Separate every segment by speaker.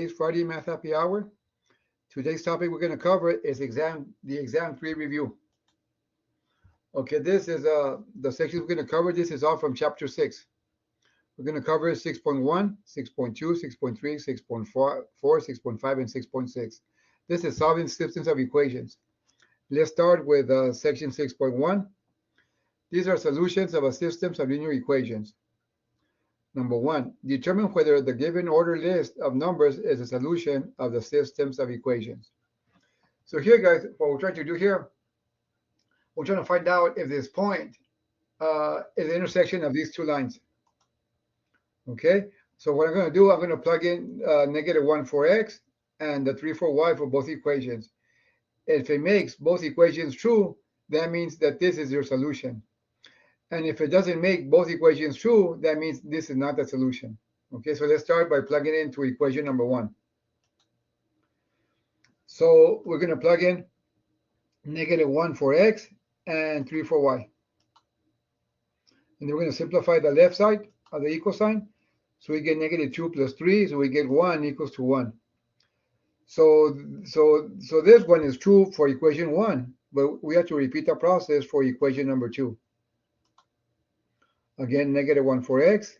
Speaker 1: today's Friday Math Happy Hour. Today's topic we're going to cover is the exam 3 review. Okay, this is the section we're going to cover. This is all from chapter 6. We're going to cover 6.1, 6.2, 6.3, 6.4, 6.5, and 6.6. This is solving systems of equations. Let's start with section 6.1. These are solutions of a system of linear equations. Number 1, determine whether the given order list of numbers is a solution of the systems of equations. So here, guys, what we're trying to do here, we're trying to find out if this point is the intersection of these two lines. Okay, so what I'm going to do, I'm going to plug in -1 for x and the 3 for y for both equations. If it makes both equations true, that means that this is your solution. And if it doesn't make both equations true, that means this is not the solution. Okay, so let's start by plugging into equation number 1. So we're going to plug in -1 for x and 3 for y. And then we're going to simplify the left side of the equal sign. So we get -2 plus 3, so we get 1 equals to 1. So this one is true for equation 1, but we have to repeat the process for equation number 2. Again, -1 for x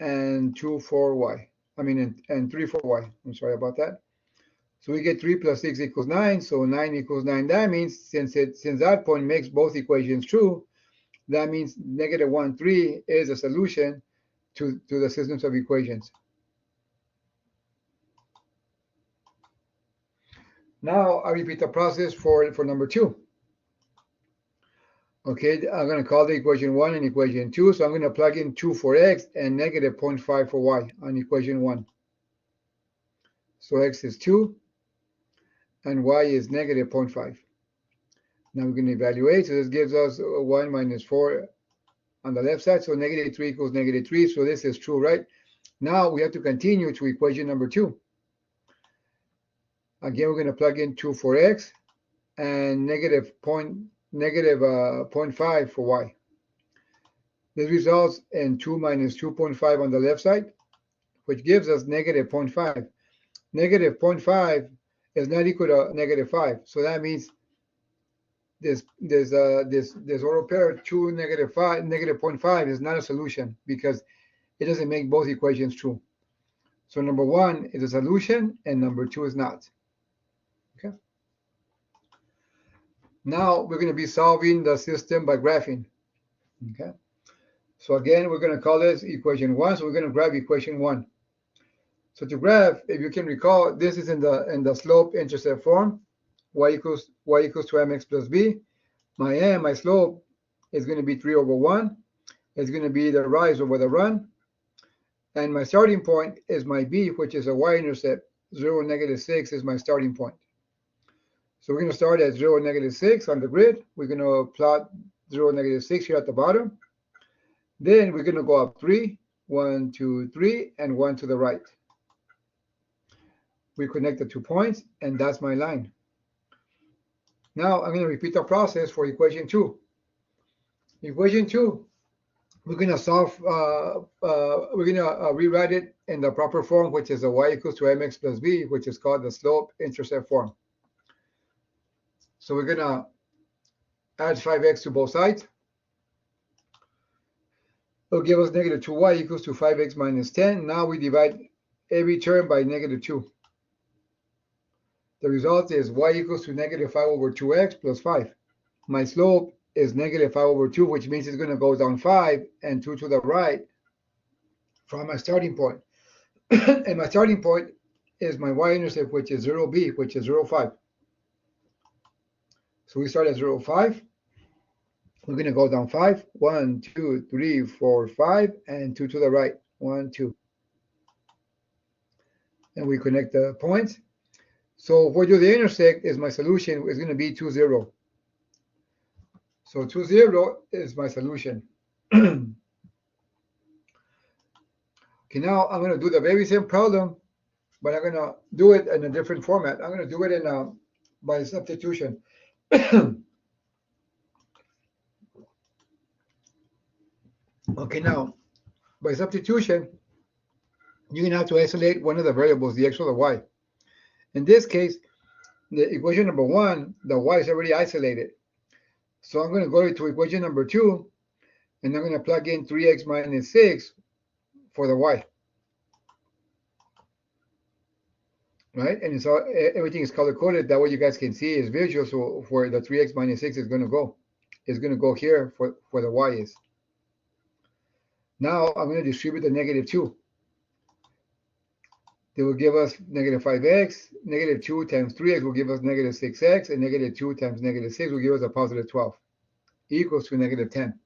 Speaker 1: and 2 for y. And 3 for y. I'm sorry about that. So we get 3 plus 6 equals 9. So 9 equals 9. That means since that point makes both equations true, that means -1, 3 is a solution to the systems of equations. Now I repeat the process for number 2. Okay, I'm going to call the equation 1 and equation 2. So I'm going to plug in 2 for x and -0.5 for y on equation 1. So x is 2 and y is -0.5. Now we're going to evaluate. So this gives us 1 minus 4 on the left side. So -3 equals -3. So this is true, right? Now we have to continue to equation number 2. Again, we're going to plug in 2 for x and -0.5 for y. This results in 2 minus 2.5 on the left side, which gives us -0.5. -0.5 is not equal to -5. So that means this order pair 2 -0.5 is not a solution because it doesn't make both equations true. So number 1 is a solution and number 2 is not. Okay. Now we're going to be solving the system by graphing. Okay. So again, we're going to call this equation 1. So we're going to graph equation 1. So to graph, if you can recall, this is in the slope-intercept form. Y equals to mx plus b. My slope is going to be 3 over 1. It's going to be the rise over the run. And my starting point is my b, which is a y-intercept. 0, -6 is my starting point. So we're going to start at 0, -6 on the grid. We're going to plot 0, -6 here at the bottom. Then we're going to go up 3, 1, 2, 3, and 1 to the right. We connect the 2 points, and that's my line. Now I'm going to repeat the process for equation 2. Equation 2, we're going to solve, we're going to rewrite it in the proper form, which is a y equals to mx plus b, which is called the slope-intercept form. So we're going to add 5x to both sides. It'll give us -2y equals to 5x minus 10. Now we divide every term by -2. The result is y equals to -5 over 2x plus 5. My slope is -5 over 2, which means it's going to go down 5 and 2 to the right from my starting point. And my starting point is my y-intercept, which is 0b, which is 0, 5. So we start at 0, 5. We're going to go down 5. 1, 2, 3, 4, 5, and 2 to the right. 1, 2. And we connect the points. So where do they intersect is my solution is going to be 2, 0. So 2, 0 is my solution. Okay, now I'm going to do the very same problem, but I'm going to do it in a different format. I'm going to do it by substitution. Okay, now by substitution, you're going to have to isolate one of the variables, the x or the y. In this case, the equation number 1, the y is already isolated. So I'm going to go to equation number 2, and I'm going to plug in 3x minus 6 for the y. Right? And it's all, everything is color-coded. That way you guys can see it's visual. So where the 3x minus 6 is going to go. It's going to go here for where the y is. Now I'm going to distribute the negative 2. They will give us negative 5x. Negative 2 times 3x will give us negative 6x. And negative 2 times negative 6 will give us a positive 12. Equals to negative 10.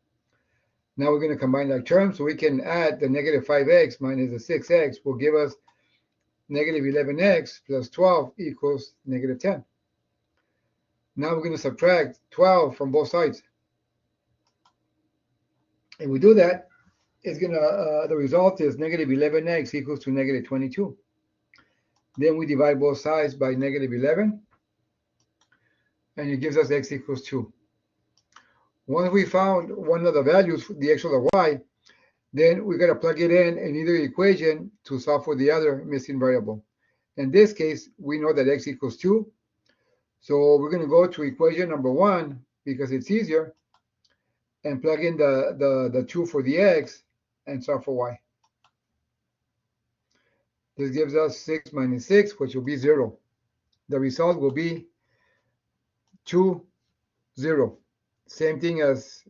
Speaker 1: Now we're going to combine that term. So we can add the negative 5x minus the 6x will give us negative 11x plus 12 equals negative 10. Now we're going to subtract 12 from both sides. If we do that, it's going to, the result is negative 11x equals to negative 22. Then we divide both sides by negative 11, and it gives us x equals 2. Once we found one of the values, the x or the y, then we got to plug it in either equation to solve for the other missing variable. In this case, we know that x equals 2. So we're going to go to equation number 1 because it's easier and plug in the 2 for the x and solve for y. This gives us 6 minus 6, which will be 0. The result will be 2, 0. Same thing as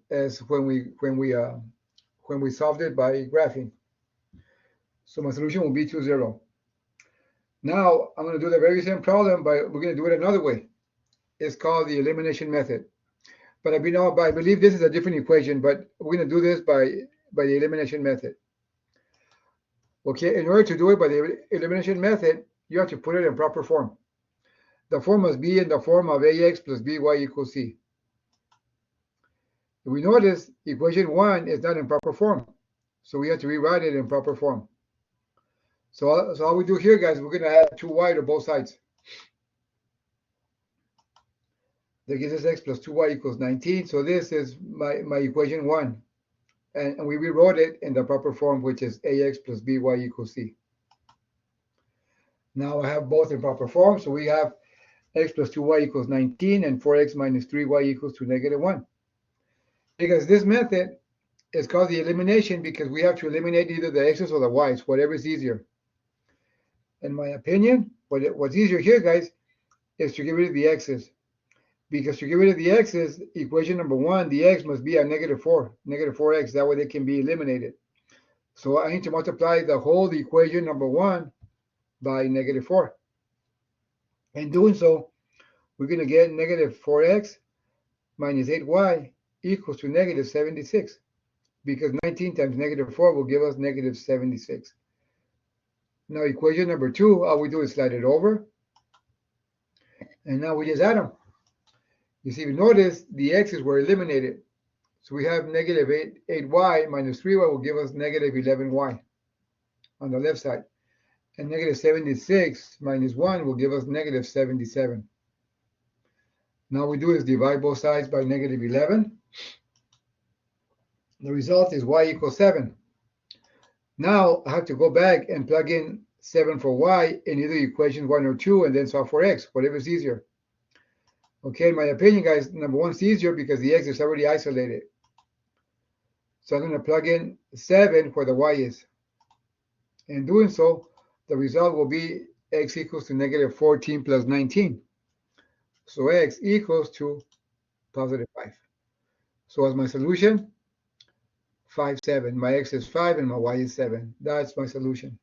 Speaker 1: when we solved it by graphing. So my solution will be 2, 0. Now I'm going to do the very same problem, but we're going to do it another way. It's called the elimination method. But I believe this is a different equation, but we're going to do this by the elimination method. Okay, in order to do it by the elimination method, you have to put it in proper form. The form must be in the form of ax plus by equals c. If we notice, equation 1 is not in proper form, so we have to rewrite it in proper form. So all we do here, guys, we're going to add 2y to both sides. That gives us x plus 2y equals 19. So this is my equation 1. And we rewrote it in the proper form, which is ax plus by equals c. Now I have both in proper form. So we have x plus 2y equals 19 and 4x minus 3y equals to negative 1. Because this method is called the elimination because we have to eliminate either the x's or the y's, whatever is easier. In my opinion, what's easier here, guys, is to get rid of the x's. Because to get rid of the x's, equation number 1, the x must be a negative 4x. That way they can be eliminated. So I need to multiply the whole equation number 1 by negative 4. In doing so, we're going to get negative 4x minus 8y equals to negative 76. Because 19 times negative 4 will give us negative 76. Now equation number 2, all we do is slide it over. And now we just add them. You see, notice the x's were eliminated. So we have negative 8y minus 3y will give us negative 11y on the left side. And negative 76 minus 1 will give us negative 77. Now we do is divide both sides by negative 11. The result is y equals 7. Now I have to go back and plug in 7 for y in either equation 1 or 2 and then solve for x, whatever is easier. Okay, in my opinion, guys, number 1 is easier because the x is already isolated. So I'm going to plug in 7 where the y is. In doing so, the result will be x equals to negative 14 plus 19. So x equals to positive 5. So as my solution, 5, 7. My x is 5 and my y is 7. That's my solution.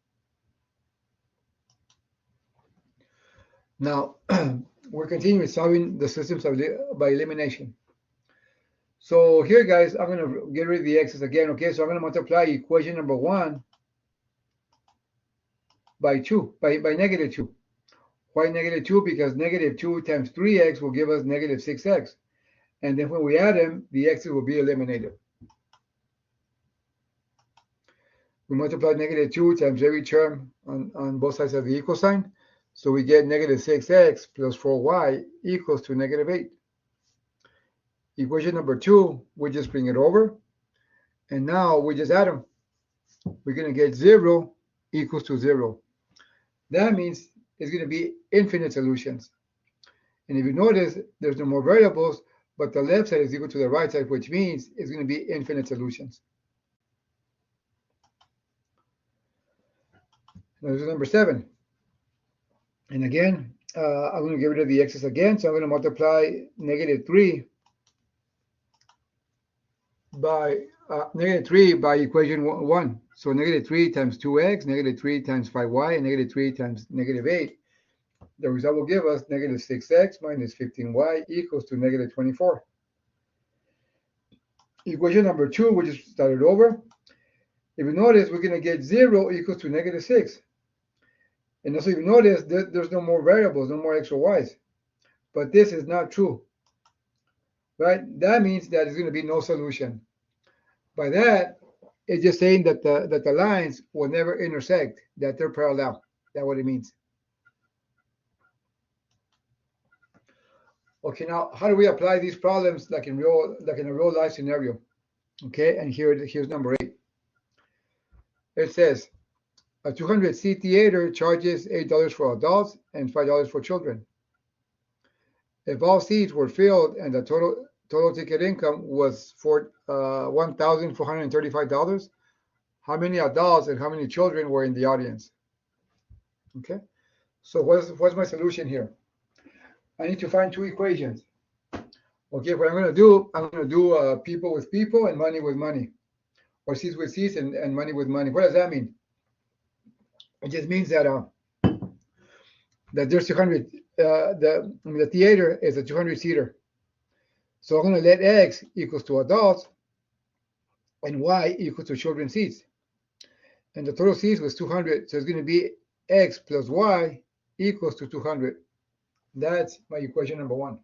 Speaker 1: Now, we're continuing solving the systems by elimination. So here, guys, I'm going to get rid of the x's again. Okay, so I'm going to multiply equation number 1 by 2, by negative 2. Why negative 2? Because negative 2 times 3x will give us negative 6x. And then when we add them, the x's will be eliminated. We multiply negative 2 times every term on both sides of the equal sign. So we get negative 6x plus 4y equals to negative 8. Equation number 2, we just bring it over. And now we just add them. We're going to get 0 equals to 0. That means it's going to be infinite solutions. And if you notice, there's no more variables, but the left side is equal to the right side, which means it's going to be infinite solutions. Now, this is number 7. And again, I'm going to get rid of the x's again, so I'm going to multiply negative 3 by equation 1. So negative 3 times 2x, negative 3 times 5y, and negative 3 times negative 8. The result will give us negative 6x minus 15y equals to negative 24. Equation number 2, we just started over. If you notice, we're going to get 0 equals to negative 6. And also, if you notice, there's no more variables, no more x or y's. But this is not true, right? That means that there's going to be no solution. By that, it's just saying that the lines will never intersect, that they're parallel. That's what it means. Okay, now how do we apply these problems like in a real life scenario? Okay, and here's number 8. It says a 200-seat theater charges $8 for adults and $5 for children. If all seats were filled and the total ticket income was for $1,435, how many adults and how many children were in the audience? Okay, so what's my solution here? I need to find 2 equations. Okay, what I'm going to do people with people and money with money, or seats with seats and money with money. What does that mean? It just means that there's 200. The theater is a 200-seater. So I'm going to let x equals to adults and y equals to children's seats. And the total seats was 200, so it's going to be x plus y equals to 200. That's my equation number 1.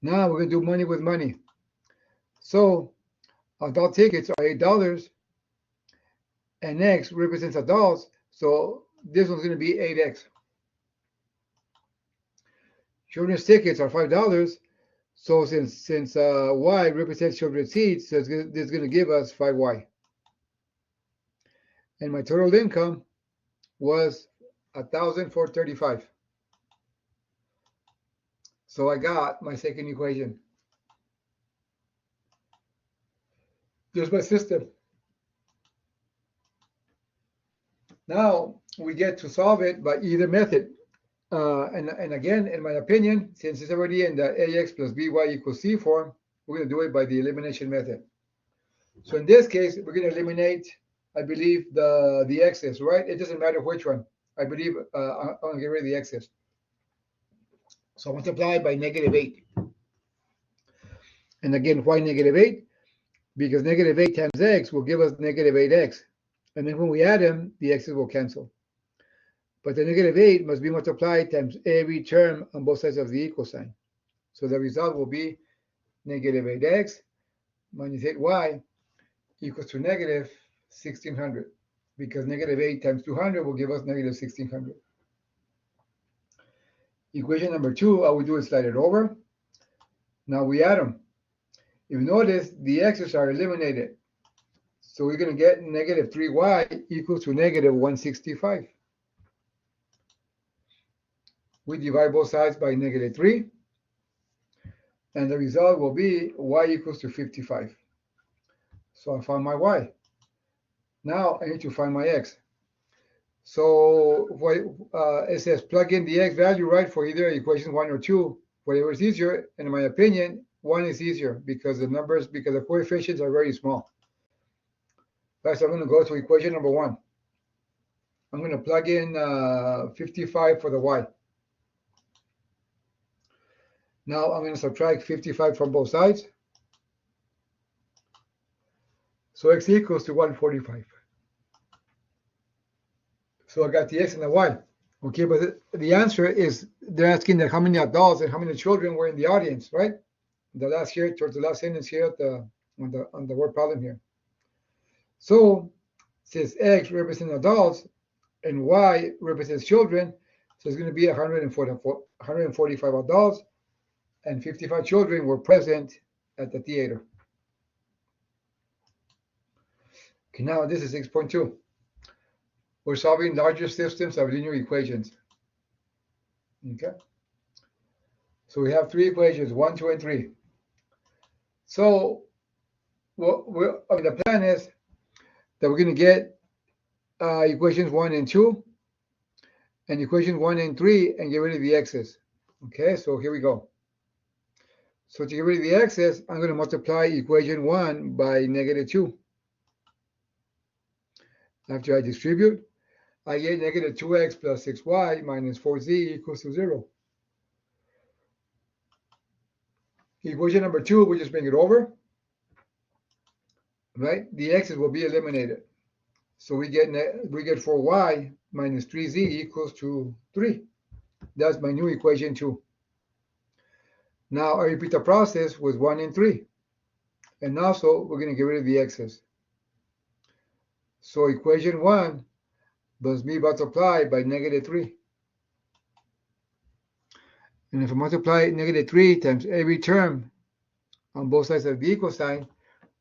Speaker 1: Now we're going to do money with money. So adult tickets are $8, and x represents adults, so this one's going to be 8x. Children's tickets are $5, so since y represents children's seats, so this is going to give us 5y. And my total income was $1,435. So I got my second equation. There's my system. Now we get to solve it by either method. And again, in my opinion, since it's already in the ax plus by equals c form, we're going to do it by the elimination method. So in this case, we're going to eliminate, I believe, the x's, right? It doesn't matter which one. I believe I'm going to get rid of the x's. So multiply by negative 8. And again, why negative 8? Because negative 8 times x will give us negative 8x. And then when we add them, the x's will cancel. But the negative 8 must be multiplied times every term on both sides of the equal sign. So the result will be negative 8x minus 8y equals to negative 1600. Because negative 8 times 200 will give us negative 1600. Equation number 2, all we do is slide it over. Now we add them. If you notice, the x's are eliminated. So we're going to get negative 3y equals to negative 165. We divide both sides by negative 3. And the result will be y equals to 55. So I found my y. Now I need to find my x. So it says plug in the x value, right, for either equation 1 or 2, whatever is easier. And in my opinion, 1 is easier because the coefficients are very small. Right, so I'm going to go to equation number 1. I'm going to plug in 55 for the y. Now I'm going to subtract 55 from both sides. So x equals to 145. So I got the x and the y. Okay, but the answer is they're asking that how many adults and how many children were in the audience, right? Towards the last sentence here on the word problem here. So since x represents adults and y represents children, so it's going to be 145 adults and 55 children were present at the theater. Okay, now this is 6.2. We're solving larger systems of linear equations. Okay. So we have three equations, 1, 2, and 3. So the plan is that we're going to get equations 1 and 2 and equations 1 and 3 and get rid of the x's. Okay, so here we go. So to get rid of the x's, I'm going to multiply equation 1 by negative 2. After I distribute, I get negative 2x plus 6y minus 4z equals to 0. Equation number 2, we just bring it over. Right? The x's will be eliminated. So we get 4y minus 3z equals to 3. That's my new equation 2. Now I repeat the process with 1 and 3. And also we're going to get rid of the x's. So equation 1 must be multiplied by negative 3. And if I multiply negative 3 times every term on both sides of the equal sign,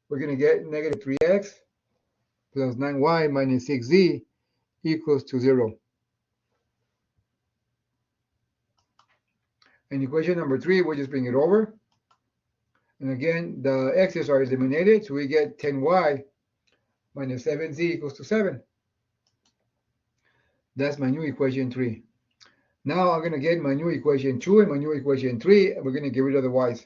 Speaker 1: we're going to get negative 3x plus 9y minus 6z equals to 0. And equation number 3, we'll just bring it over. And again, the x's are eliminated, so we get 10y minus 7z equals to 7. That's my new equation 3. Now I'm going to get my new equation 2 and my new equation 3, and we're going to get rid of the y's.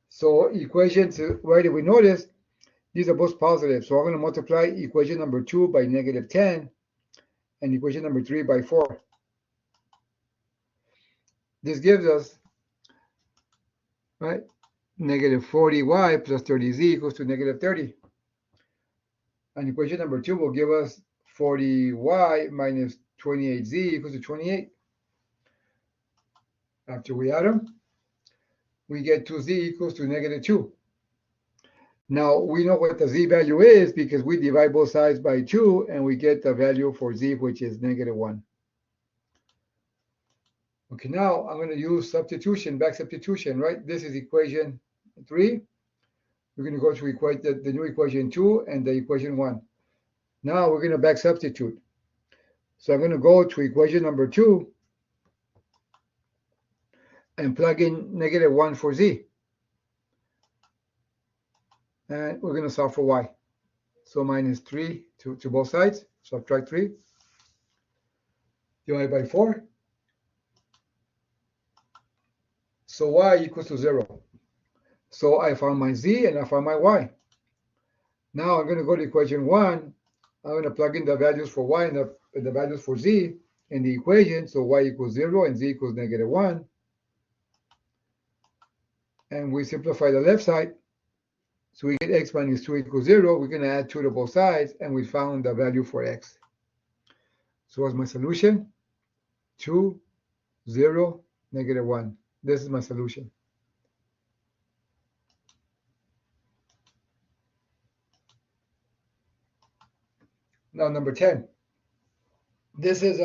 Speaker 1: So equations, right, if we notice, these are both positive. So I'm going to multiply equation number 2 by negative 10 and equation number 3 by 4. This gives us, right, negative 40y plus 30z equals to negative 30. And equation number 2 will give us 40y minus 28z equals to 28. After we add them, we get 2z equals to negative 2. Now, we know what the z value is because we divide both sides by 2, and we get the value for z, which is negative 1. Okay, now I'm going to use substitution, back substitution, right? This is equation 3. We're going to go to equate the new equation 2 and the equation 1. Now we're going to back substitute. So I'm going to go to equation number 2 and plug in negative 1 for z. And we're going to solve for y. So minus 3 to both sides. Subtract 3. Divided by 4. So y equals to 0. So I found my z and I found my y. Now I'm going to go to equation 1. I'm going to plug in the values for y and the values for z in the equation. So y equals 0 and z equals negative 1. And we simplify the left side. So we get x minus 2 equals 0. We're going to add 2 to both sides, and we found the value for x. So what's my solution? 2, 0, negative 1. This is my solution. Now, number 10. This is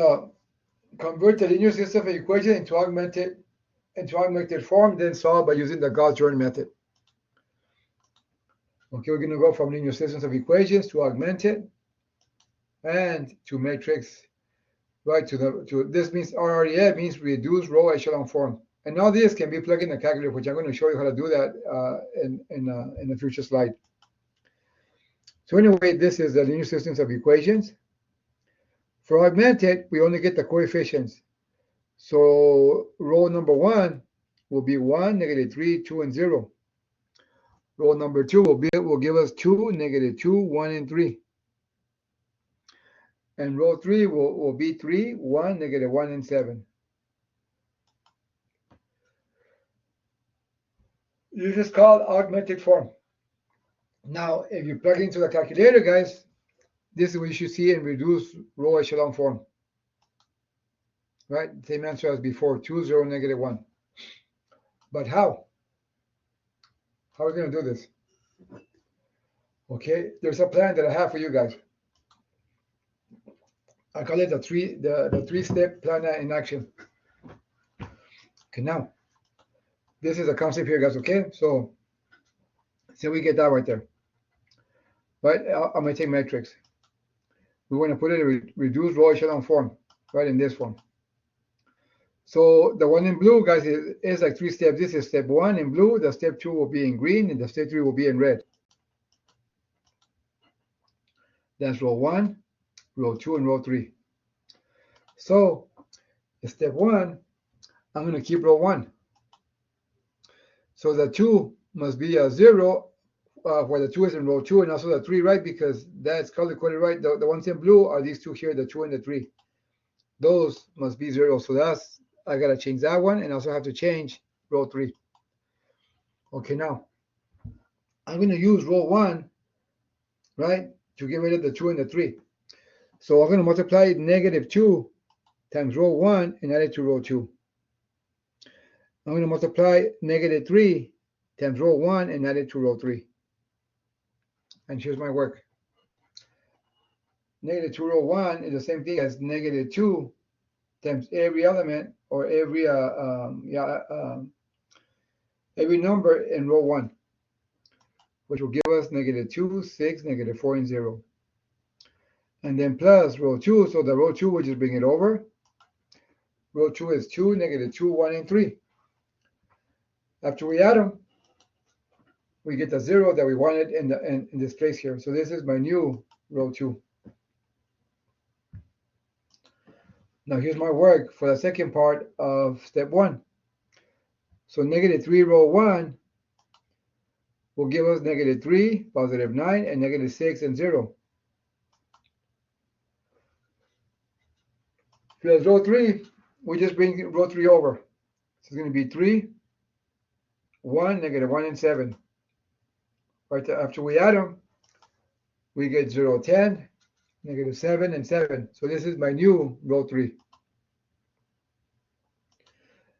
Speaker 1: convert the linear system of equation into augmented form, then solve by using the Gauss-Jordan method. Okay, we're going to go from linear systems of equations to augmented and to matrix, right? This means RREF means reduced row echelon form. And all this can be plugged in the calculator, which I'm going to show you how to do that in a future slide. So anyway, this is the linear systems of equations. For augmented, we only get the coefficients. So row number 1 will be 1, negative 3, 2, and 0. Row number 2 will give us 2, negative 2, 1, and 3. And row 3 will be 3, 1, negative 1, and 7. This is called augmented form. Now, if you plug into the calculator, guys, this is what you should see in reduced row echelon form. Right? Same answer as before, 2, 0, negative 1. But how? How are we going to do this? Okay, there's a plan that I have for you guys. I call it the three-step plan in action. Okay, now, this is a concept here, guys, okay? So we get that right there. Right, I'm going to take matrix. we want to put it in reduced row echelon form, right, in this form. So the one in blue, guys, is like 3 steps. This is step 1 in blue, the step 2 will be in green, and the step 3 will be in red. That's row 1, row 2, and row 3. So step 1, I'm going to keep row 1. So the 2 must be a 0 where the 2 is in row 2, and also the 3, right, because that's color-coded, right? The ones in blue are these two here, the 2 and the 3. Those must be 0. So that's, I got to change that one, and also have to change row 3. Okay, now I'm going to use row 1, right, to get rid of the 2 and the 3. So I'm going to multiply -2 times row 1 and add it to row 2. I'm going to multiply -3 times row 1 and add it to row 3. And here's my work. -2 row 1 is the same thing as -2 times every element, or every number in row 1, which will give us -2, 6, -4, and 0. And then plus row 2, so the row 2 will just bring it over. Row 2 is 2, -2, 1, and 3. After we add them, we get the 0 that we wanted in this place here. So this is my new row 2. Now here's my work for the second part of step 1. So -3 row 1 will give us -3, +9, and -6 and 0. Plus row 3, we just bring row 3 over. So it's going to be 3, 1, -1, and 7. Right after we add them, we get 0, 10, -7, and 7. So this is my new row 3.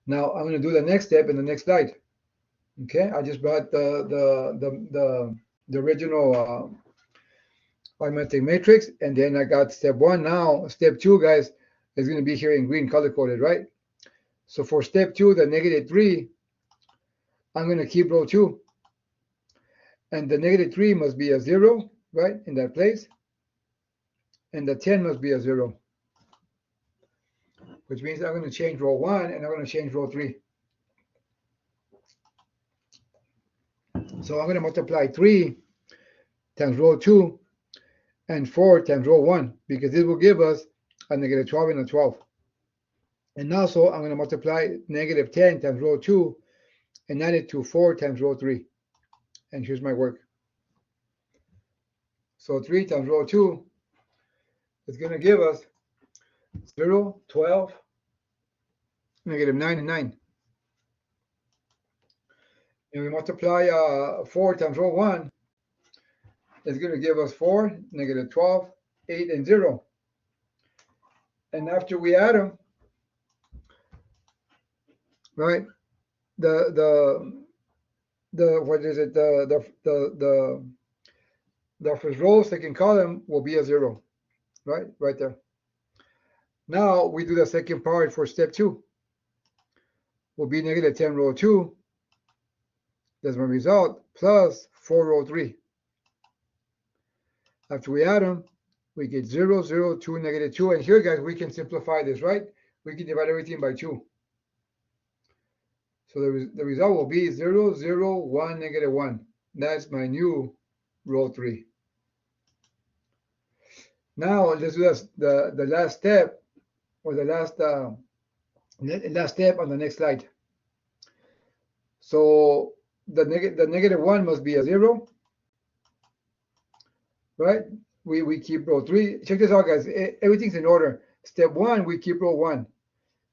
Speaker 1: Now I'm going to do the next step in the next slide. Okay, I just brought the original arithmetic matrix, and then I got step 1. Now step 2, guys, is going to be here in green, color coded, right? So for step 2, the -3, I'm going to keep row 2, and the -3 must be a 0, right, in that place, and the 10 must be a 0, which means I'm going to change row 1 and I'm going to change row 3. So I'm going to multiply 3 times row 2 and 4 times row 1, because this will give us a -12 and a 12. And also I'm going to multiply -10 times row 2 and add it to 4 times row 3. And here's my work. So 3 times row 2 is going to give us 0, 12, -9, and 9. And we multiply 4 times row 1, it's going to give us 4, -12, 8, and 0. And after we add them, right, the what is it, the first row, second column will be a 0, right there. Now we do the second part for step 2. Will be -10 row 2. That's my result, plus 4 row 3. After we add them, we get 0, 0, 2, -2. And here, guys, we can simplify this, right? We can divide everything by 2. So the result will be 0, 0, 1, -1. That's my new row 3. Now let's do the last step, or the last step on the next slide. So the -1 must be a 0, right? We keep row 3. Check this out, guys. Everything's in order. Step 1, we keep row 1.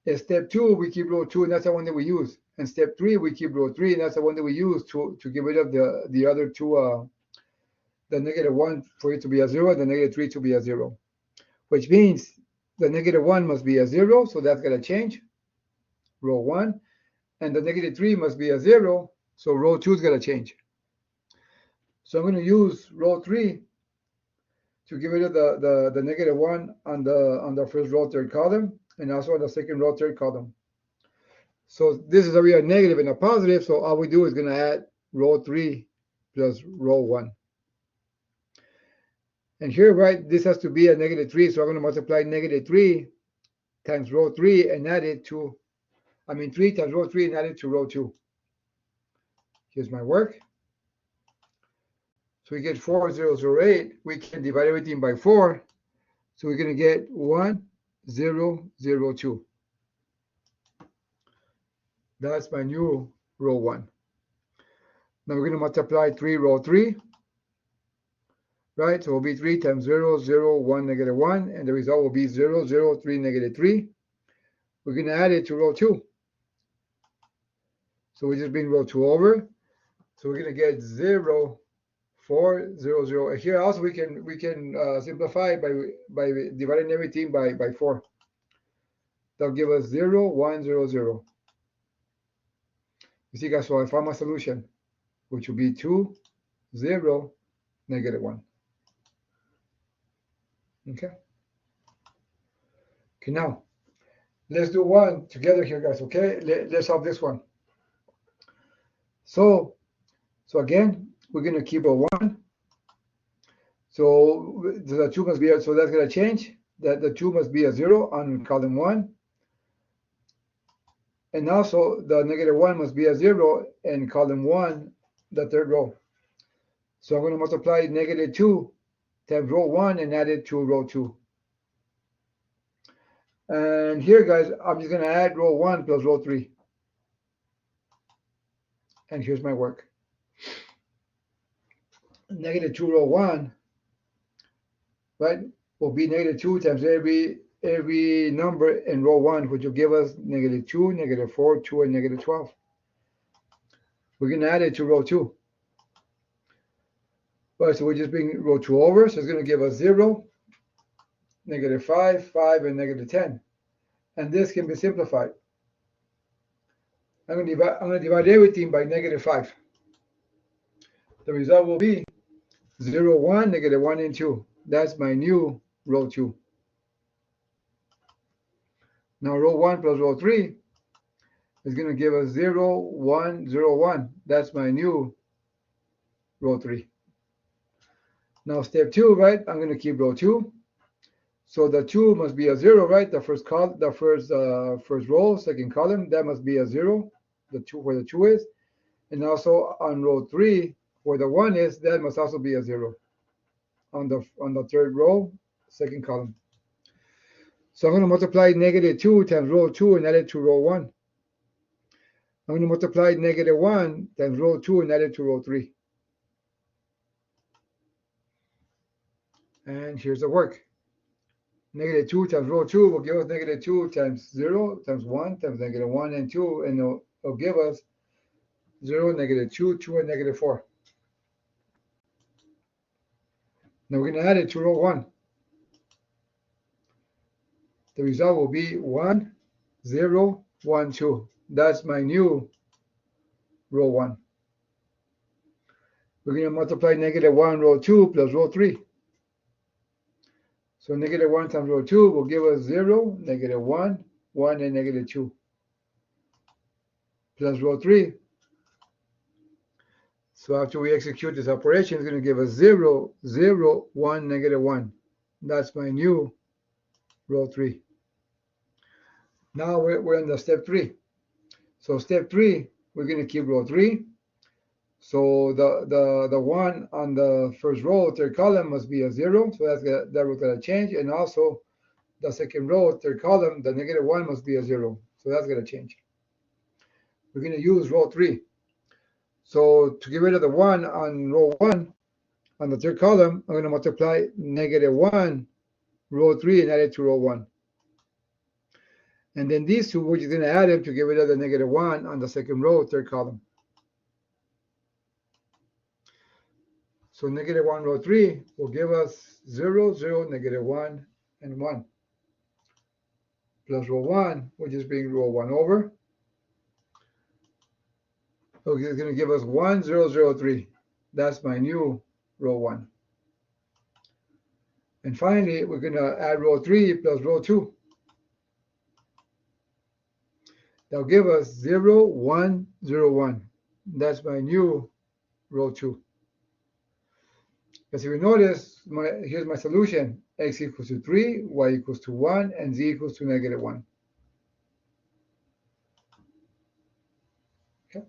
Speaker 1: In step 2, we keep row 2, and that's the one that we use. And step 3, we keep row 3, and that's the one that we use to get rid of the other two, the -1 for it to be a 0, and the -3 to be a 0. Which means the -1 must be a 0, so that's going to change, row 1. And the -3 must be a 0, so row 2 is going to change. So I'm going to use row 3 to get rid of the -1 on the first row, third column, and also on the second row, third column. So this is already a negative and a positive, so all we do is going to add row 3 plus row 1. And here, right, this has to be a negative 3, so I'm going to multiply negative 3 times row 3 and add it to, 3 times row 3 and add it to row 2. Here's my work. So we get 4008. We can divide everything by 4. So we're going to get 1002. That's my new row 1. Now we're going to multiply 3 row 3. Right, so it will be 3 times 0, 0, 1, negative 1, and the result will be 0, 0, 3, negative 3. We're going to add it to row 2. So we just bring row 2 over. So we're going to get 0, 4, 0, 0. And here also we can simplify by dividing everything by 4. That'll give us 0, 1, 0, 0. You see, guys, so I found my solution, which will be 2, 0, negative 1. Okay, now let's do one together here, guys. Okay, let's solve this one. So again, we're going to keep a 1. So the 2 must be, so that's going to change. That the 2 must be a 0 on column 1. And also the negative 1 must be a 0 in column 1, the third row. So I'm going to multiply negative 2 times row 1 and add it to row 2. And here, guys, I'm just going to add row 1 plus row 3. And here's my work. Negative 2 row 1, right, will be negative 2 times every number in row 1, which will give us negative 2, negative 4, 2, and negative 12. We're going to add it to row 2. Right, so we just bring row 2 over, so it's going to give us 0, negative 5, 5, and negative 10. And this can be simplified. I'm going to divide everything by negative 5. The result will be 0, 1, negative 1, and 2. That's my new row 2. Now row 1 plus row 3 is going to give us 0, 1, 0, 1. That's my new row 3. Now step 2, right? I'm going to keep row 2. So the 2 must be a 0, right? The first row, second column, that must be a 0. The 2 where the 2 is. And also on row 3, where the 1 is, that must also be a 0. On the third row, second column. So I'm going to multiply negative 2 times row 2 and add it to row 1. I'm going to multiply negative 1 times row 2 and add it to row 3. And here's the work. Negative 2 times row 2 will give us negative 2 times 0 times 1 times negative 1 and 2, and it'll give us 0, negative 2, 2, and negative 4. Now we're going to add it to row 1. The result will be 1, 0, 1, 2. That's my new row 1. We're going to multiply negative 1 row 2 plus row 3. So negative 1 times row 2 will give us 0, negative 1, 1, and negative 2. Plus row 3. So after we execute this operation, it's going to give us 0, 0, 1, negative 1. That's my new row 3. Now we're in the step 3. So step 3, we're going to keep row 3. So the 1 on the first row, third column, must be a 0. So that was going to change. And also the second row, third column, the negative 1 must be a 0. So that's going to change. We're going to use row 3. So to get rid of the 1 on row 1, on the third column, I'm going to multiply negative 1 row 3 and add it to row 1. And then these two, we're just going to add them to get rid of the negative 1 on the second row, third column. So negative 1 row 3 will give us 0, 0, negative 1, and 1. Plus row 1, which is bring row 1 over. So it's going to give us 1, 0, 0, 3. That's my new row 1. And finally, we're going to add row 3 plus row 2. That'll give us 0, 1, 0, 1. That's my new row 2. Because if you notice, here's my solution. X equals to 3, y equals to 1, and z equals to negative 1. Okay.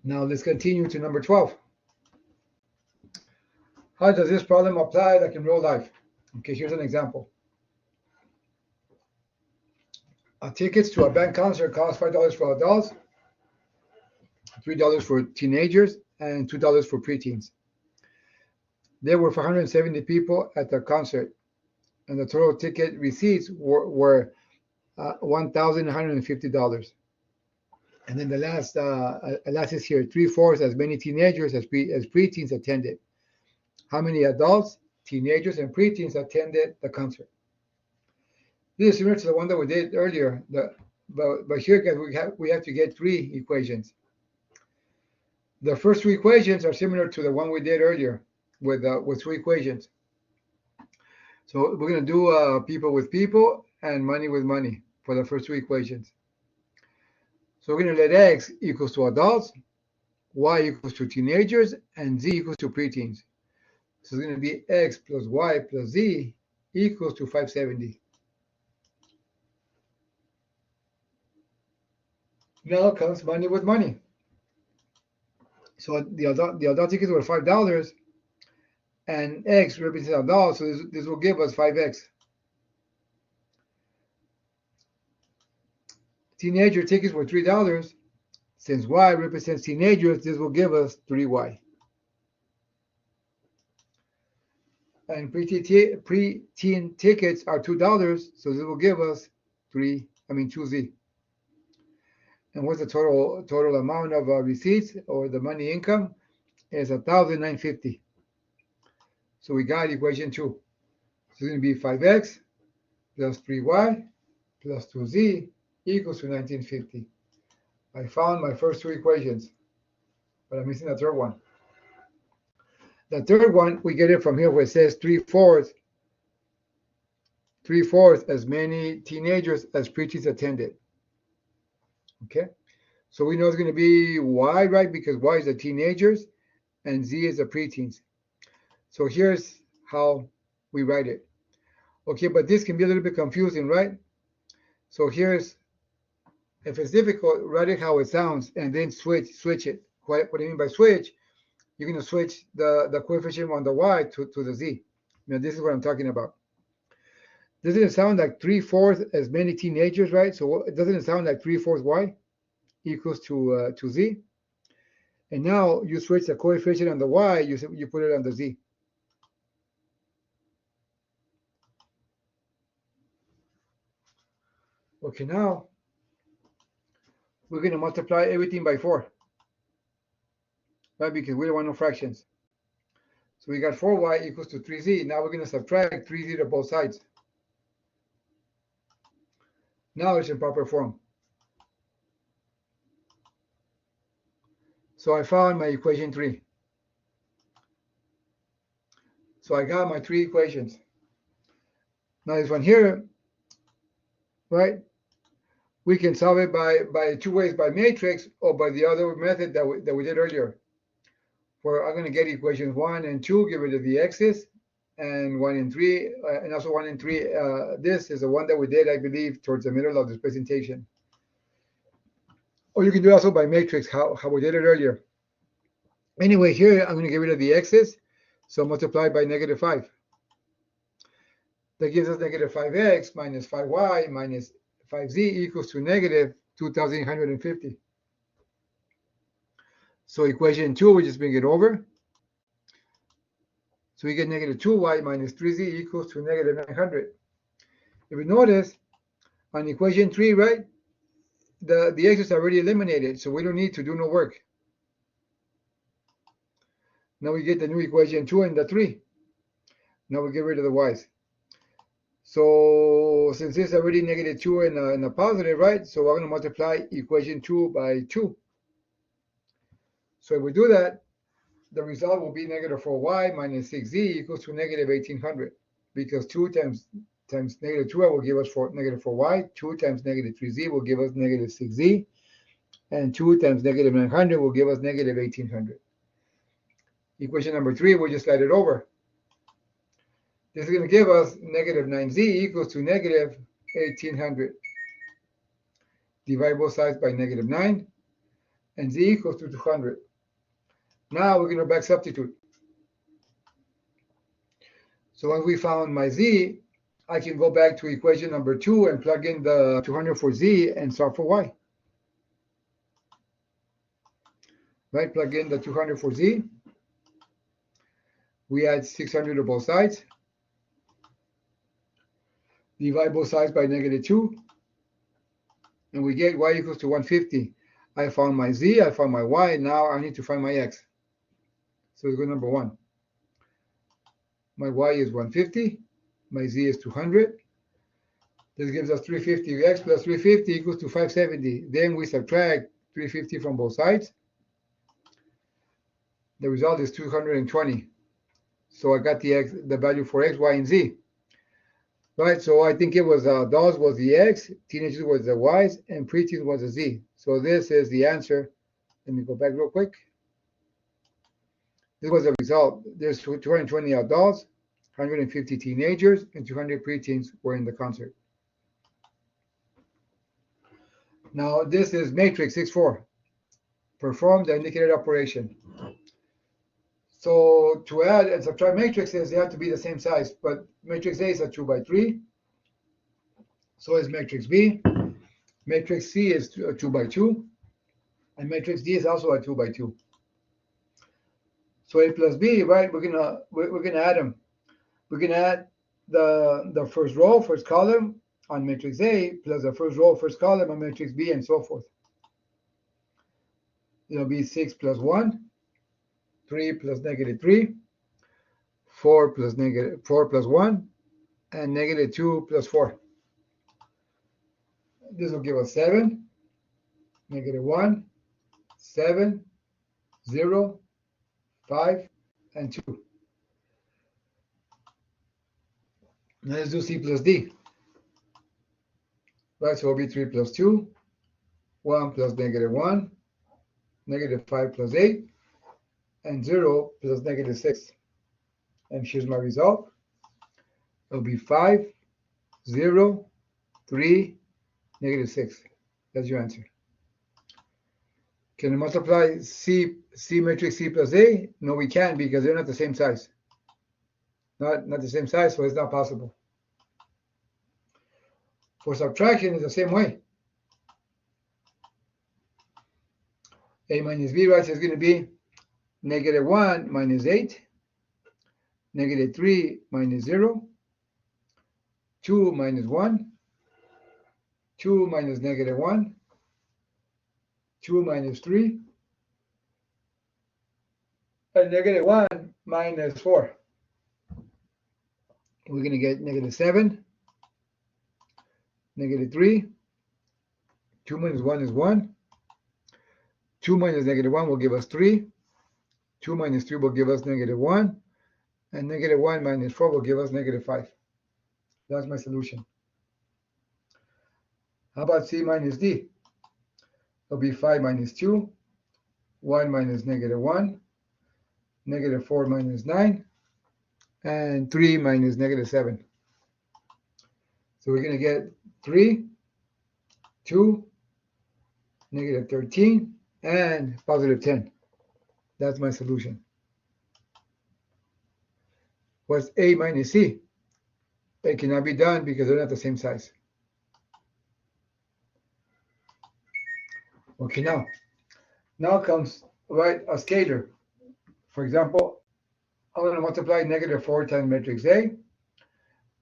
Speaker 1: Now let's continue to number 12. How does this problem apply like in real life? Okay, here's an example. Tickets to a band concert cost $5 for adults, $3 for teenagers, and $2 for preteens. There were 470 people at the concert, and the total ticket receipts were $1,150. And then the last is here, 3/4 as many teenagers as preteens attended. How many adults, teenagers, and preteens attended the concert? This is similar to the one that we did earlier, but here, guys, we have to get 3 equations. The first 2 equations are similar to the one we did earlier with 2 equations. So we're going to do people with people and money with money for the first 2 equations. So we're going to let x equals to adults, y equals to teenagers, and z equals to preteens. So it's going to be x plus y plus z equals to 570. Now comes money with money. So the adult tickets were $5, and x represents adults, so this will give us 5x. Teenager tickets were $3. Since y represents teenagers, this will give us 3y. And preteen tickets are $2, so this will give us 2z. And what's the total amount of receipts or the money income? Is $1,950. So we got equation 2. So it's going to be 5x plus 3y plus 2z equals to 1950. I found my first 2 equations, but I'm missing the third one. The third one, we get it from here where it says 3/4 as many teenagers as preteens attended. Okay, so we know it's going to be y, right? Because y is the teenagers and z is the preteens. So here's how we write it. Okay, but this can be a little bit confusing, right? So here's, if it's difficult, write it how it sounds and then switch it. What do you mean by switch? You're going to switch the coefficient on the y to the z. Now this is what I'm talking about. Doesn't it sound like 3/4 as many teenagers, right? So doesn't it sound like 3/4 y equals to z? And now you switch the coefficient on the y, you put it on the z. Okay, now we're going to multiply everything by 4, right? Because we don't want no fractions. So we got 4y equals to 3z. Now we're going to subtract 3z to both sides. Now it's in proper form. So I found my equation 3. So I got my 3 equations. Now this one here, right? We can solve it by 2 ways, by matrix or by the other method that we did earlier, where I'm going to get equations 1 and 2, get rid of the x's, and 1 and 3, and also 1 and 3. This is the one that we did, I believe, towards the middle of this presentation. Or you can do also by matrix, how we did it earlier. Anyway, here I'm going to get rid of the x's, so multiply by -5. That gives us -5x minus 5y minus 5z equals to -2,850. So equation 2, we just bring it over. So we get -2y minus 3z equals to -900. If you notice, on equation 3, right, the x is already eliminated, so we don't need to do no work. Now we get the new equation 2 and the 3. Now we get rid of the y's. So since it's already -2 and a positive, right, so we're going to multiply equation 2 by 2. So if we do that, the result will be -4y minus 6z equals to -1800, because 2 times -2 will give us -4y, 2 times -3z will give us -6z, and 2 times -900 will give us -1800. equation number 3, we'll just slide it over. This is going to give us negative 9z equals to negative 1800. Divide both sides by negative 9, and z equals to 200. Now we're going to back substitute. So once we found my z, I can go back to equation number 2 and plug in the 200 for z and solve for y. Right, plug in the 200 for z. We add 600 to both sides. Divide both sides by negative 2. And we get y equals to 150. I found my z, I found my y, now I need to find my x. So let's go number 1. My y is 150, my z is 200. This gives us 350. X plus 350 equals to 570. Then we subtract 350 from both sides. The result is 220. So I got the value for x, y, and z. Right, so I think it was adults was the x, teenagers was the y's, and preteens was the z. So this is the answer. Let me go back real quick. This was the result. There's 220 adults, 150 teenagers, and 200 preteens were in the concert. Now this is matrix 6-4. Perform the indicated operation. So to add and subtract matrices, they have to be the same size, but matrix A is a 2 by 3. So is matrix B. Matrix C is a 2 by 2. And matrix D is also a 2 by 2. So A plus B, right? We're gonna add them. We're gonna add the first row, first column on matrix A plus the first row, first column on matrix B, and so forth. It'll be 6 plus 1. 3 plus negative 3, 4 plus 1, and negative 2 plus 4. This will give us 7, negative 1, 7, 0, 5, and 2. Now let's do C plus D. Right, so it'll be 3 plus 2, 1 plus negative 1, negative 5 plus 8, and 0 plus negative 6. And here's my result. It'll be 5, 0, 3, negative 6. That's your answer. Can I multiply C matrix C plus A? No, we can't because they're not the same size. Not the same size, so it's not possible. For subtraction, it's the same way. A minus B, right, so it's going to be negative 1 minus 8, negative 3 minus 0, 2 minus 1, 2 minus negative 1, 2 minus 3, and negative 1 minus 4. We're going to get negative 7, negative 3, 2 minus 1 is 1, 2 minus negative 1 will give us 3, 2 minus 3 will give us negative 1, and negative 1 minus 4 will give us negative 5. That's my solution. How about C minus D? It'll be 5 minus 2, 1 minus negative 1, negative 4 minus 9, and 3 minus negative 7. So we're going to get 3, 2, negative 13, and positive 10. That's my solution. What's A minus C? It cannot be done because they're not the same size. Okay, now comes, right, a scalar. For example, I'm going to multiply negative 4 times matrix A,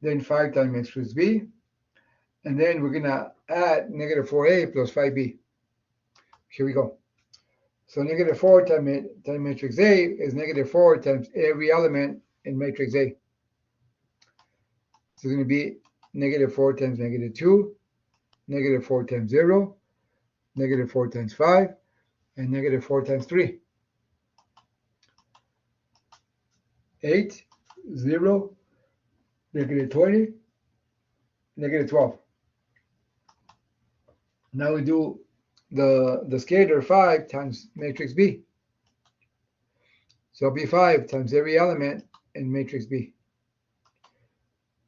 Speaker 1: then 5 times matrix B, and then we're going to add negative 4A plus 5B. Here we go. So negative 4 times matrix A is negative 4 times every element in matrix A. So it's going to be negative 4 times negative 2, negative 4 times 0, negative 4 times 5, and negative 4 times 3. 8, 0, negative 20, negative 12. Now we do the scalar 5 times matrix B. So it'll be 5 times every element in matrix B.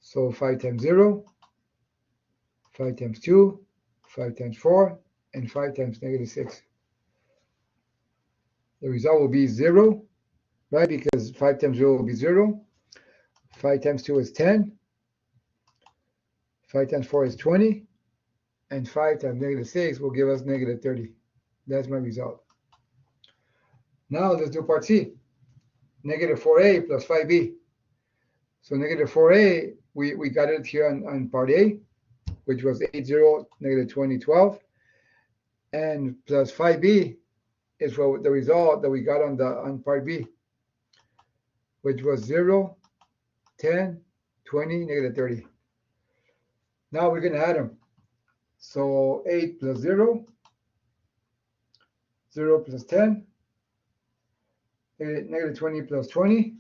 Speaker 1: So 5 times 0, 5 times 2, 5 times 4, and 5 times -6. The result will be 0, right? Because 5 times 0 will be 0. 5 times 2 is 10. 5 times 4 is 20. And 5 times -6 will give us -30. That's my result. Now let's do part C. -4a plus 5b. So -4a, we got it here on part A, which was 8, 0, -20, 12. And plus 5b is for the result that we got on part B, which was 0, 10, 20, -30. Now we're going to add them. So 8 plus 0, 0 plus 10, -20 plus 20,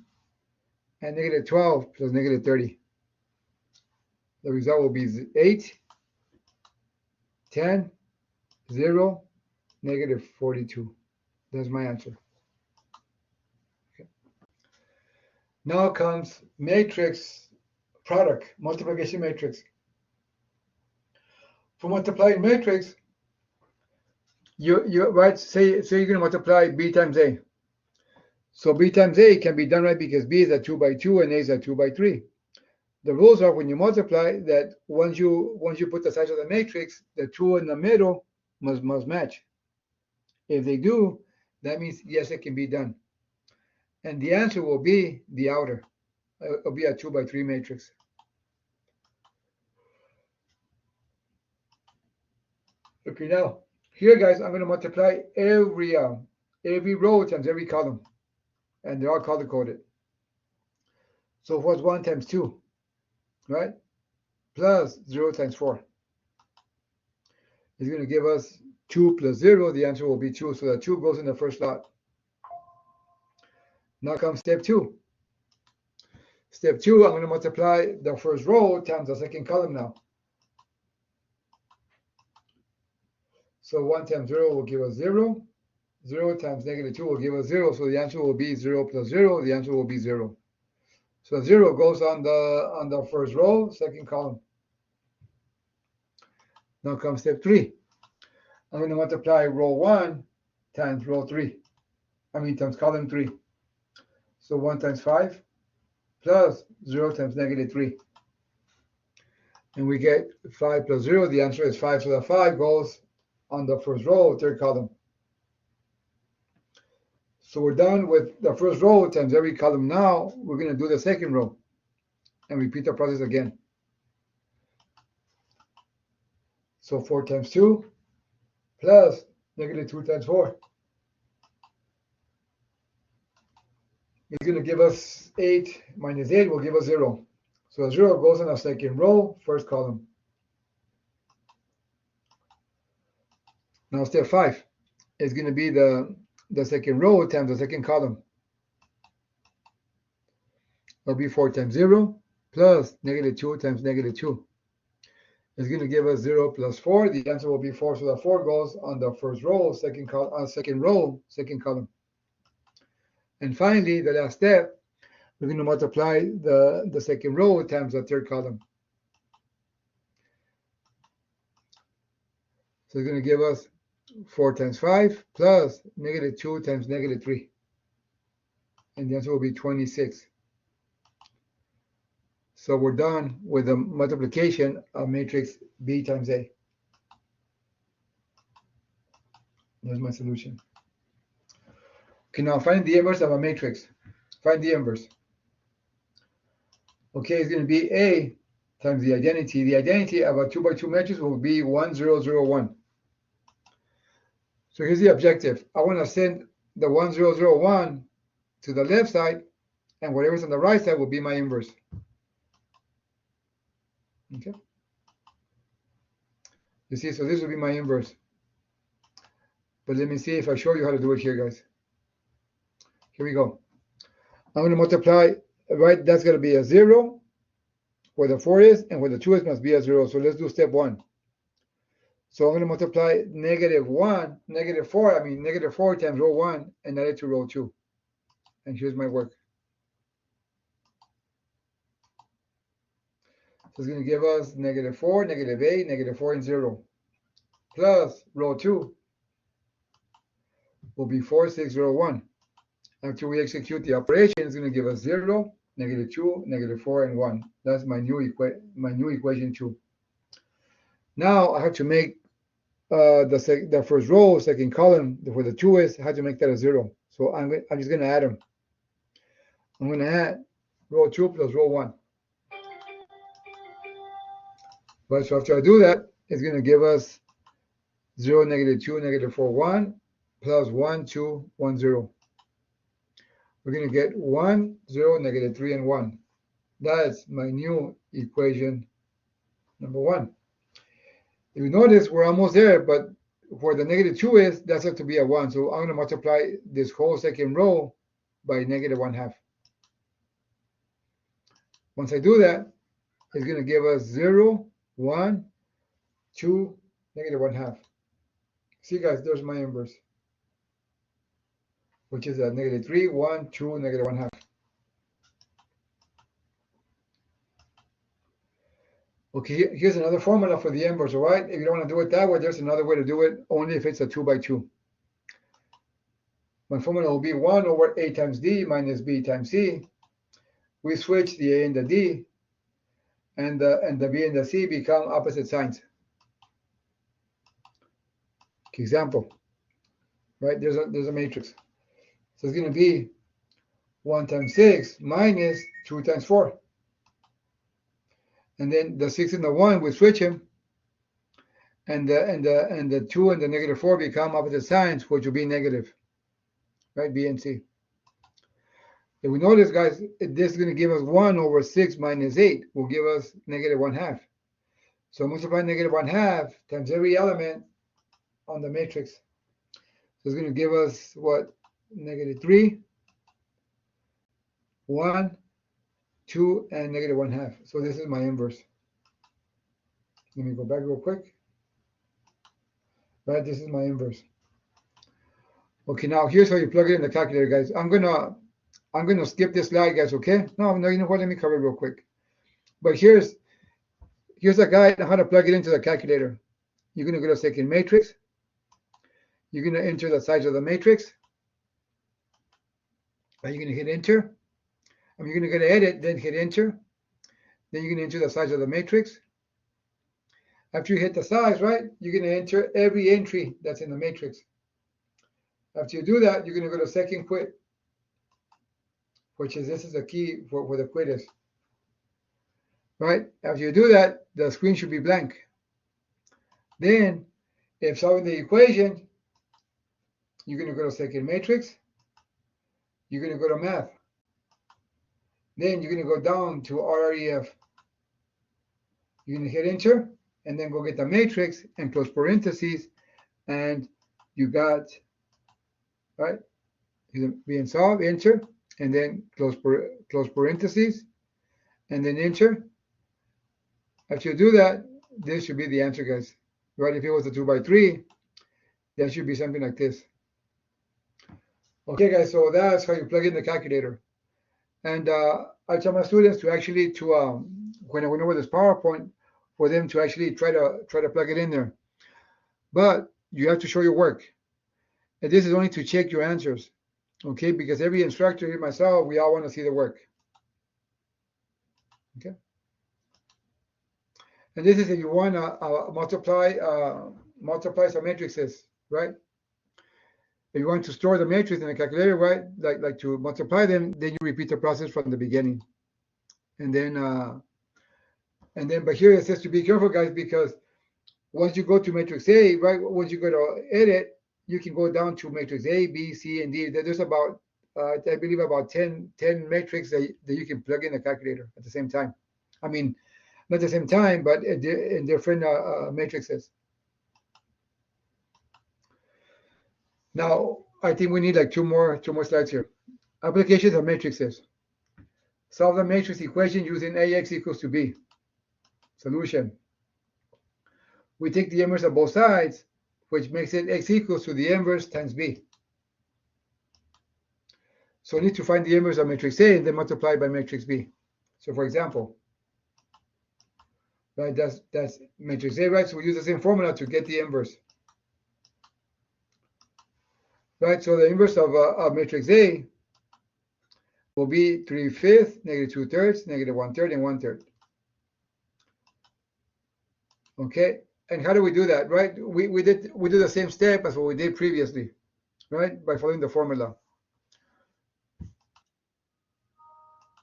Speaker 1: and -12 plus -30. The result will be 8, 10, 0, -42. That's my answer. Okay. Now comes matrix product, multiplication matrix. For multiplying matrix, you right, say you're going to multiply b times a. So b times a can be done right because b is at 2 by 2 and a is at 2 by 3. The rules are when you multiply that once you put the size of the matrix, the 2 in the middle must match. If they do, that means yes, it can be done. And the answer will be the outer. It'll be a 2 by 3 matrix. Okay, now here, guys, I'm going to multiply every row times every column, and they're all color coded. So what's 1 times 2, right? Plus 0 times 4 is going to give us 2 plus 0. The answer will be 2. So that 2 goes in the first slot. Now comes step 2. Step 2, I'm going to multiply the first row times the second column now. So 1 times 0 will give us 0. 0 times -2 will give us 0. So the answer will be 0 plus 0. The answer will be 0. So 0 goes on the first row, second column. Now comes step 3. I'm going to multiply row 1 times row 3. Times column 3. So 1 times 5 plus 0 times -3. And we get 5 plus 0. The answer is 5. So the 5 goes on the first row, third column. So we're done with the first row times every column. Now we're going to do the second row and repeat the process again. So 4 times 2 plus -2 times 4 is going to give us 8 minus 8 will give us 0. So 0 goes in the second row, first column. Now step 5 is going to be the second row times the second column. It'll be 4 times 0 plus -2 times -2. It's going to give us 0 plus 4. The answer will be 4. So the 4 goes on the first row, second row, second column. And finally, the last step, we're going to multiply the second row times the third column. So it's going to give us 4 times 5 plus -2 times -3. And the answer will be 26. So we're done with the multiplication of matrix B times A. There's my solution. Okay, now find the inverse of a matrix. Find the inverse. Okay, it's going to be A times the identity. The identity of a 2 by 2 matrix will be 1, 0, 0, 1. So here's the objective. I want to send the 1, 0, 0, 1 to the left side, and whatever's on the right side will be my inverse. Okay. You see, so this will be my inverse. But let me see if I show you how to do it here, guys. Here we go. I'm going to multiply, right? That's going to be a 0 where the 4 is, and where the 2 is must be a 0. So let's do step 1. So I'm going to multiply -4 times row 1 and add it to row 2. and here's my work. So it's going to give us -4, -8, -4, and 0. Plus row 2 will be 4, 6, 0, 1. After we execute the operation, it's going to give us 0, -2, -4, and 1. That's my new equation 2. Now I have to make the first row, second column, where the 2 is, I have to make that a 0. So I'm just going to add them. I'm going to add row 2 plus row 1. But so after I do that, it's going to give us 0, -2, -4, 1, plus 1, 2, 1, 0. We're going to get 1, 0, -3, and 1. That's my new equation number 1. If you notice, we're almost there, but where the -2 is, that's have to be a 1. So I'm going to multiply this whole second row by -1/2. Once I do that, it's going to give us 0, 1, 2, -1/2. See, guys, there's my inverse, which is a -3, 1, 2, -1/2. Okay, here's another formula for the inverse, all right? If you don't want to do it that way, there's another way to do it, only if it's a 2 by 2. My formula will be 1 over A times D minus B times C. We switch the A and the D, and the B and the C become opposite signs. Okay, example, right? There's a matrix. So it's going to be 1 times 6 minus 2 times 4. And then the 6 and the 1, we switch them, and the 2 and the -4 become opposite signs, which will be negative, right? B and C. If we notice, guys, this is going to give us 1 over 6 minus 8 will give us -1/2. So multiply -1/2 times every element on the matrix. So it's going to give us what? -3, 1, 2, and -1/2. So this is my inverse. Let me go back real quick. Right, this is my inverse. Okay, now here's how you plug it in the calculator, guys. I'm gonna skip this slide, guys. Okay? No, you know what? Let me cover it real quick. But here's a guide on how to plug it into the calculator. You're gonna go to second matrix. You're gonna enter the size of the matrix. Right, you're gonna hit enter. You're gonna go to edit, then hit enter. Then you're gonna enter the size of the matrix. After you hit the size, right, you're gonna enter every entry that's in the matrix. After you do that, you're gonna go to second quit, which is this is the key for where the quit is. Right? After you do that, the screen should be blank. Then, if solving the equation, you're gonna go to second matrix. You're gonna go to math. Then you're going to go down to RREF. You're going to hit enter and then go get the matrix and close parentheses, and you got, right, being solved, enter, and then close parentheses, and then enter. After you do that, this should be the answer, guys. Right, if it was a 2 by 3, that should be something like this. Okay, guys, so that's how you plug in the calculator. And I tell my students to actually when I went over this PowerPoint, for them to actually try to plug it in there. But you have to show your work. And this is only to check your answers, okay? Because every instructor, here myself, we all want to see the work. Okay. And this is if you want to multiply some matrices, right? If you want to store the matrix in a calculator, right, like to multiply them, then you repeat the process from the beginning. And then, but here it says to be careful, guys, because once you go to matrix A, right, once you go to edit, you can go down to matrix A, B, C, and D. There's about, I believe, about 10 matrices that you can plug in the calculator at the same time. I mean, not the same time, but in different matrices. Now, I think we need like two more slides here. Applications of matrices. Solve the matrix equation using AX equals to B. Solution. We take the inverse of both sides, which makes it X equals to the inverse times B. So I need to find the inverse of matrix A and then multiply by matrix B. So for example, right, that's matrix A, right? So we use the same formula to get the inverse. Right, so the inverse of matrix A will be 3/5, negative 2/3, negative 1/3, and 1/3. Okay, and how do we do that, right? We do the same step as what we did previously, right? By following the formula.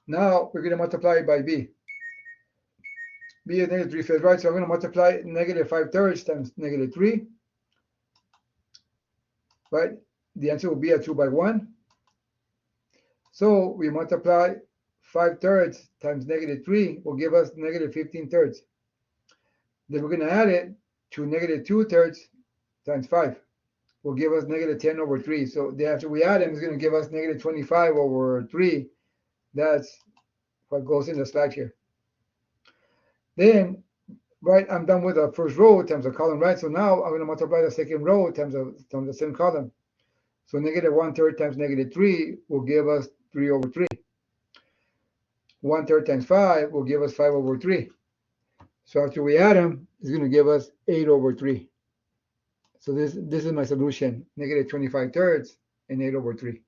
Speaker 1: Now we're going to multiply by B. B is negative 3/5, right? So I'm going to multiply negative 5/3 times negative 3, right? The answer will be a 2/1. So we multiply 5/3 times negative 3 will give us negative 15/3. Then we're going to add it to negative 2/3 times 5 will give us negative 10/3. So after we add them, it's going to give us negative 25/3. That's what goes in the slide here. Then, right, I'm done with the first row times the column, right? So now I'm going to multiply the second row times the same column. So negative 1/3 times negative 3 will give us 3/3. 1/3 times 5 will give us 5/3. So after we add them, it's going to give us 8/3. So this is my solution, negative 25/3 and 8/3.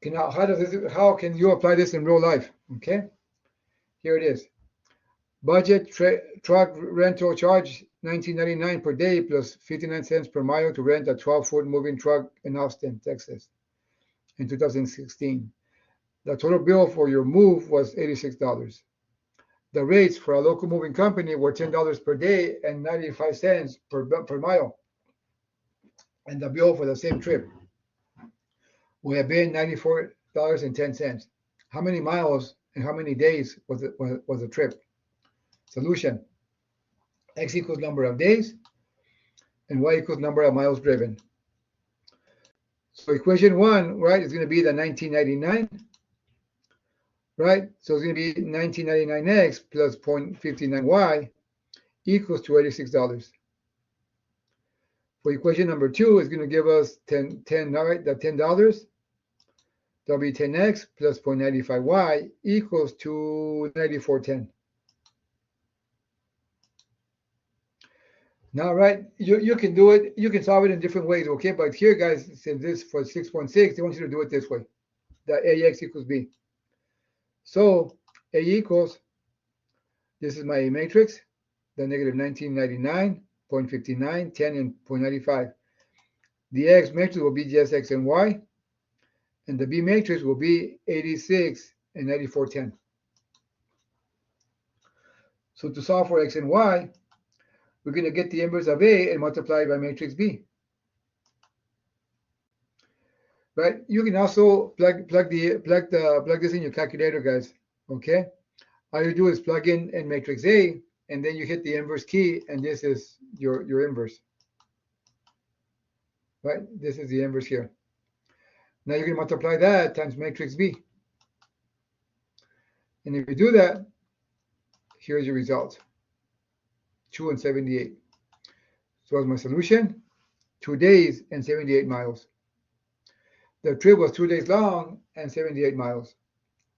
Speaker 1: Okay, now how can you apply this in real life? Okay, here it is. Budget truck rental charge $19.99 per day plus 59 cents per mile to rent a 12-foot moving truck in Austin, Texas in 2016. The total bill for your move was $86. The rates for a local moving company were $10 per day and 95 cents per mile. And the bill for the same trip would have been $94.10. How many miles and how many days was the trip? Solution: X equals number of days and Y equals number of miles driven. So equation 1, right, is going to be the 1999, right? So it's going to be 1999x plus 0.59y equals to $86. For equation number 2, it's going to give us 10, right, the $10. That'll be 10x plus 0.95y equals to 94.10. Now, right, you can do it. You can solve it in different ways, okay? But here, guys, since this for 6.6, they want you to do it this way. That AX equals B. So A equals, this is my A matrix, the negative 1999, 0.59, 10, and 0.95. The X matrix will be just X and Y. And the B matrix will be 86 and 94.10. So to solve for X and Y, we're going to get the inverse of A and multiply by matrix B. Right? You can also plug this in your calculator, guys. Okay? All you do is plug in matrix A, and then you hit the inverse key, and this is your inverse. Right? This is the inverse here. Now you can multiply that times matrix B. And if you do that, here's your result. 2 and 78. So as my solution, 2 days and 78 miles. The trip was 2 days long and 78 miles.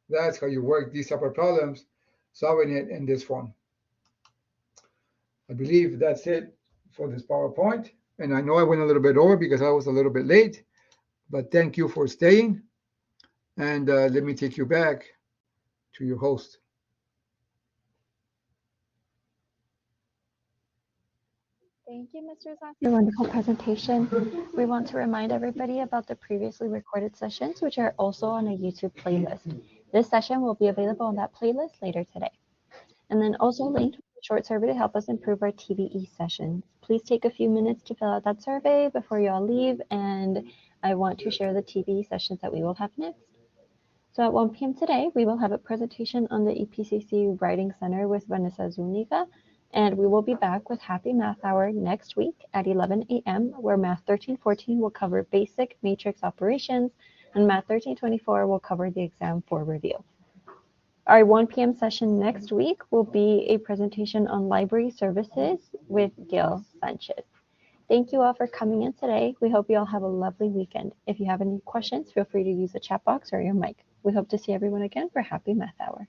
Speaker 1: That's how you work these type of problems, solving it in this form. I believe that's it for this PowerPoint. And I know I went a little bit over because I was a little bit late, but thank you for staying. And let me take you back to your host.
Speaker 2: Thank you, Mr. Zaki, for your wonderful presentation. We want to remind everybody about the previously recorded sessions, which are also on a YouTube playlist. This session will be available on that playlist later today. And then also linked with a short survey to help us improve our TVE sessions. Please take a few minutes to fill out that survey before you all leave, and I want to share the TVE sessions that we will have next. So at 1 p.m. today, we will have a presentation on the EPCC Writing Center with Vanessa Zuniga. And we will be back with Happy Math Hour next week at 11 a.m., where Math 1314 will cover basic matrix operations, and Math 1324 will cover the exam 4 review. Our 1 p.m. session next week will be a presentation on library services with Gail Sanchez. Thank you all for coming in today. We hope you all have a lovely weekend. If you have any questions, feel free to use the chat box or your mic. We hope to see everyone again for Happy Math Hour.